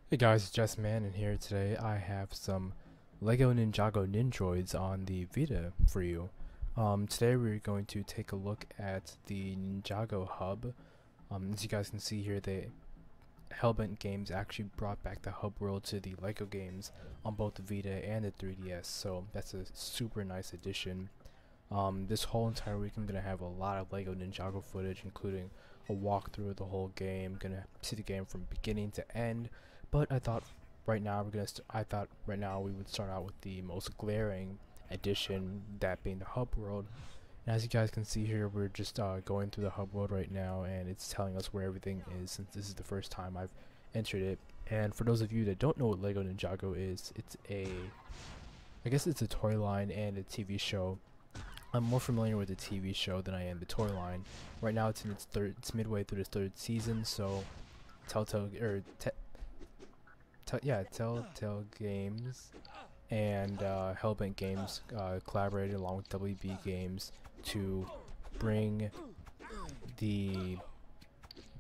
Hey guys, it's Jess Man, and here today I have some LEGO Ninjago Nindroids on the Vita for you. Today we're going to take a look at the Ninjago hub. As you guys can see here, the Hellbent Games actually brought back the hub world to the LEGO games on both the Vita and the 3DS, so that's a super nice addition. This whole entire week I'm going to have a lot of LEGO Ninjago footage, including a walkthrough of the whole game, gonna see the game from beginning to end. But I thought right now we would start out with the most glaring addition, that being the hub world. And as you guys can see here, we're just going through the hub world right now, and it's telling us where everything is since this is the first time I've entered it. And for those of you that don't know what LEGO Ninjago is, I guess it's a toy line and a TV show. I'm more familiar with the TV show than I am the toy line. Right now it's midway through the third season, so Telltale Games and Hellbent Games collaborated along with WB Games to bring the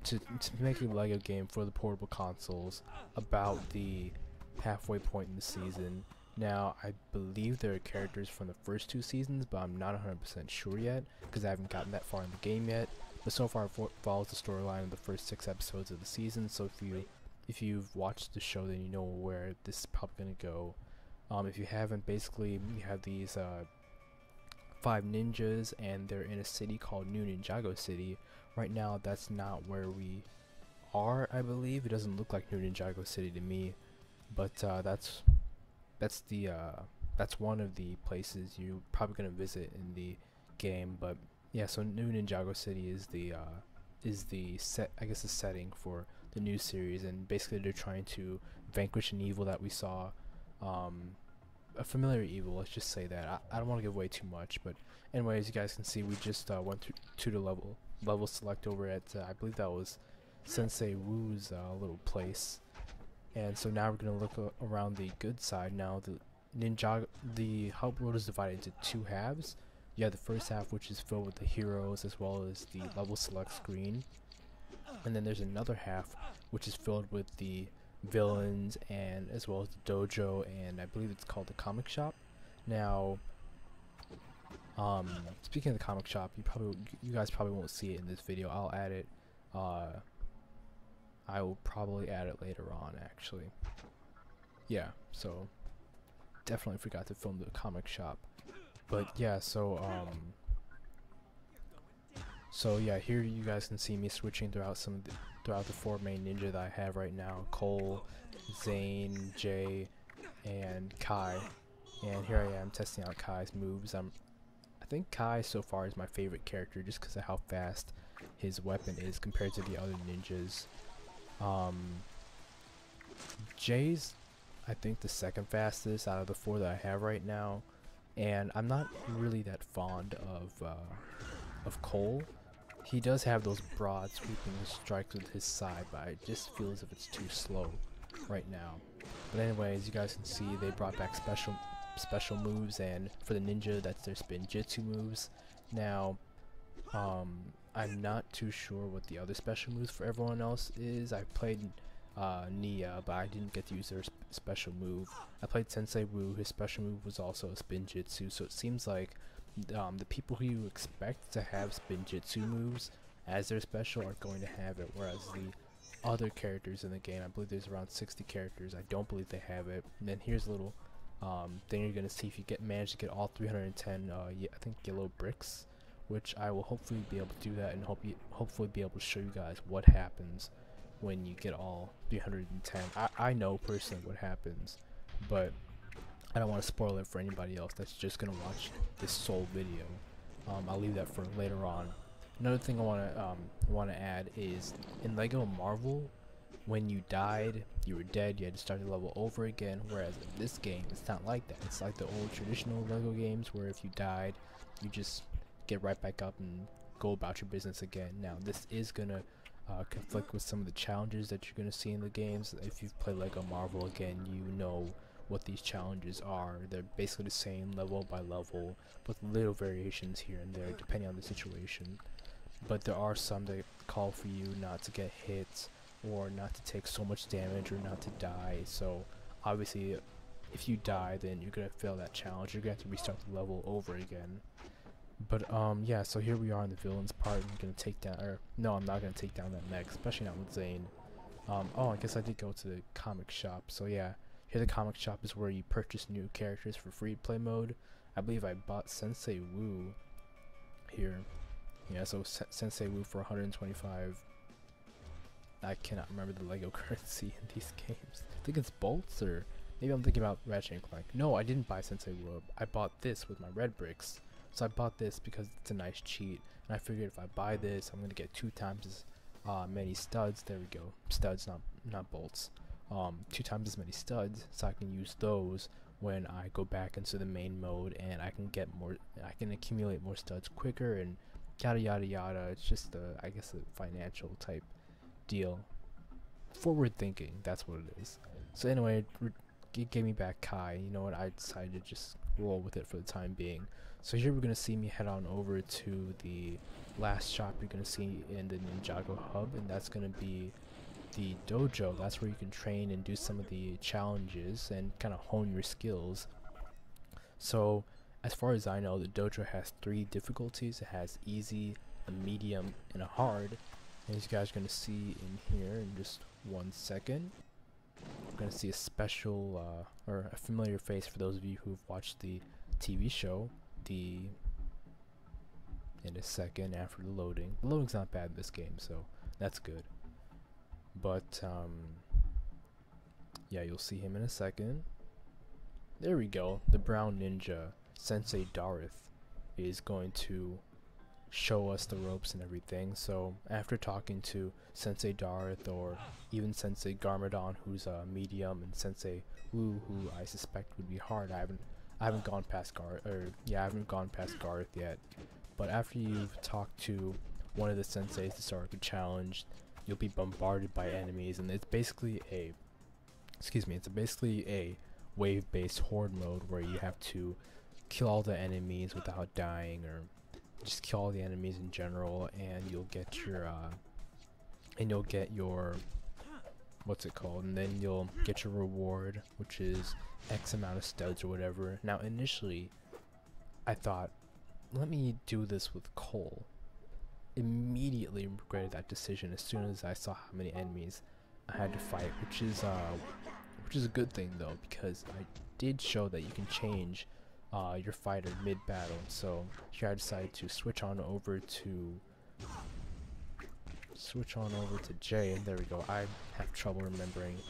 to make a LEGO game for the portable consoles about the halfway point in the season. Now, I believe there are characters from the first two seasons, but I'm not 100% sure yet because I haven't gotten that far in the game yet. But so far, it follows the storyline of the first 6 episodes of the season. So if you've watched the show, then you know where this is probably gonna go. If you haven't, basically you have these 5 ninjas, and they're in a city called New Ninjago City. Right now, that's not where we are. I believe it doesn't look like New Ninjago City to me, but that's the that's one of the places you're probably gonna visit in the game. But yeah, so New Ninjago City is the set, I guess, the setting for the new series, and basically they're trying to vanquish an evil that we saw, a familiar evil. Let's just say that. I don't want to give away too much, but anyway, as you guys can see, we just went through to the level select over at I believe that was Sensei Wu's little place. And so now we're gonna look around the good side. Now the hub world is divided into two halves. You have the first half, which is filled with the heroes as well as the level select screen, and then there's another half which is filled with the villains and as well as the dojo, and I believe it's called the comic shop. Now, speaking of the comic shop, you guys probably won't see it in this video. I'll add it. I will probably add it later on, actually. Yeah, so definitely forgot to film the comic shop. But yeah, so yeah, here you guys can see me switching throughout the 4 main ninja that I have right now: Cole, Zane, Jay, and Kai. And here I am testing out Kai's moves. I think Kai so far is my favorite character just because of how fast his weapon is compared to the other ninjas. Jay's, I think, the second fastest out of the 4 that I have right now, and I'm not really that fond of Cole. He does have those broad sweeping strikes with his side, but I just feel as if it's too slow right now. But anyway, as you guys can see, they brought back special moves, and for the ninja, that's their spin jitsu moves. Now, I'm not too sure what the other special moves for everyone else is. I played Nia, but I didn't get to use her special move. I played Sensei Wu. His special move was also a spin jitsu, so it seems like the people who you expect to have spin jitsu moves as their special are going to have it, whereas the other characters in the game, I believe there's around 60 characters, I don't believe they have it. And then here's a little thing you're going to see if you manage to get all 310 I think yellow bricks, which I will hopefully be able to do that, and hopefully be able to show you guys what happens when you get all 310. I know personally what happens, but I don't want to spoil it for anybody else that's just gonna watch this sole video. I'll leave that for later on. Another thing I want to add is in LEGO Marvel, when you died, you were dead. You had to start the level over again. Whereas in this game, it's not like that. It's like the old traditional LEGO games where if you died, you just get right back up and go about your business again. Now, this is gonna conflict with some of the challenges that you're gonna see in the games. If you've played LEGO Marvel, again, you know what these challenges are. They're basically the same level by level, with little variations here and there depending on the situation. But there are some that call for you not to get hit, or not to take so much damage or not to die. So obviously if you die, then you're gonna fail that challenge. You're gonna have to restart the level over again. But yeah, so here we are in the villains part. I'm gonna take down, or no, I'm not gonna take down that mech, especially not with Zane. Oh, I guess I did go to the comic shop. So yeah, here the comic shop is where you purchase new characters for free play mode. I believe I bought Sensei Wu here. Yeah, so Sensei Wu for 125. I cannot remember the LEGO currency in these games. I think it's bolts, or maybe I'm thinking about Ratchet and Clank. No, I didn't buy Sensei Wu. I bought this with my red bricks. So I bought this because it's a nice cheat, and I figured if I buy this, I'm gonna get 2 times as many studs. There we go, studs, not bolts. 2 times as many studs, so I can use those when I go back into the main mode, and I can get more. I can accumulate more studs quicker, and yada yada yada. It's just I guess a financial type deal. Forward thinking, that's what it is. So anyway, it gave me back Kai. You know what? I decided to just roll with it for the time being. So here we're gonna see me head on over to the last shop you're gonna see in the Ninjago hub, and that's gonna be the Dojo. That's where you can train and do some of the challenges and kind of hone your skills. So as far as I know, the Dojo has 3 difficulties. It has easy, a medium, and a hard. And as you guys are gonna see in here in just 1 second, we're gonna see a special or a familiar face for those of you who've watched the TV show. In a second after the loading. The loading's not bad in this game, so that's good. But yeah, you'll see him in a second. There we go. The brown ninja, Sensei Darth, is going to show us the ropes and everything. So after talking to Sensei Darth, or even Sensei Garmadon, who's a medium, and Sensei Wu, who I suspect would be hard. I haven't gone past Garth, I haven't gone past Garth yet. But after you've talked to one of the senseis to start the challenge, you'll be bombarded by enemies, and it's basically a wave-based horde mode where you have to kill all the enemies without dying, or just kill all the enemies in general, and you'll get your what's it called, and then you'll get your reward, which is X amount of studs or whatever. Now initially I thought, let me do this with Cole. Immediately regretted that decision as soon as I saw how many enemies I had to fight, which is a good thing though, because I did show that you can change your fighter mid-battle. So here I decided to switch on over to Jay, and there we go. I have trouble remembering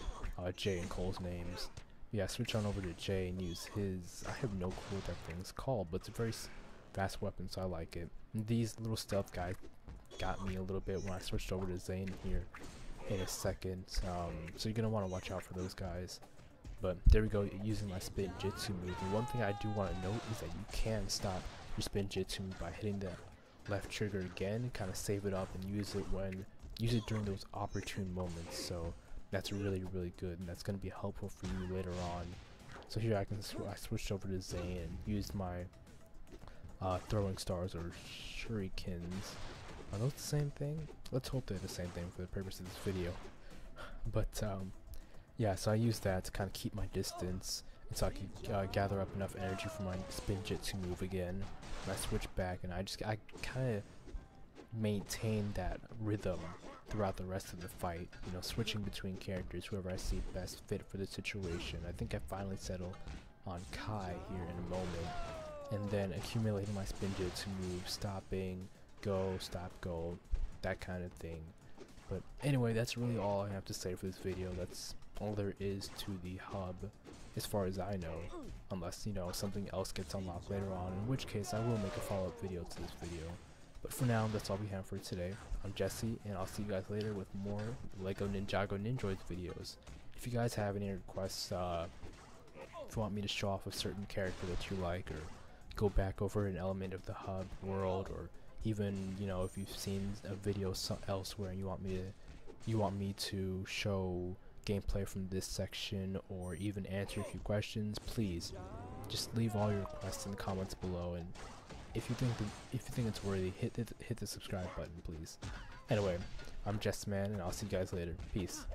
Jay and Cole's names. Yeah, switch on over to Jay and use his, I have no clue what that thing's called, but it's a very fast weapon, so I like it. And these little stealth guys got me a little bit when I switched over to Zane here in a second. So you're going to want to watch out for those guys. But there we go, using my spin jitsu move. And one thing I do want to note is that you can stop your spin jitsu move by hitting the left trigger again, kind of save it up and use it during those opportune moments. So that's really good, and that's going to be helpful for you later on. So here I switched over to Zane and used my throwing stars, or shurikens. Are those the same thing? Let's hope they're the same thing for the purpose of this video. But yeah, so I used that to kind of keep my distance, and so I could gather up enough energy for my spin jitsu move again. And I switched back, and I kind of maintained that rhythm throughout the rest of the fight, you know, switching between characters, whoever I see best fit for the situation. I think I finally settled on Kai here in a moment, and then accumulating my spin jitsu move, stopping, go, stop, go, that kind of thing. But anyway, that's really all I have to say for this video. That's all there is to the hub, as far as I know, unless, you know, something else gets unlocked later on, in which case I will make a follow-up video to this video. But for now, that's all we have for today. I'm Jesse, and I'll see you guys later with more LEGO Ninjago Nindroids videos. If you guys have any requests, if you want me to show off a certain character that you like, or go back over an element of the hub world, or even, you know, if you've seen a video elsewhere and you want me to show gameplay from this section, or even answer a few questions, please just leave all your requests in the comments below. And if you think it's worthy, hit the subscribe button, please. Anyway, I'm Jess Man, and I'll see you guys later. Peace.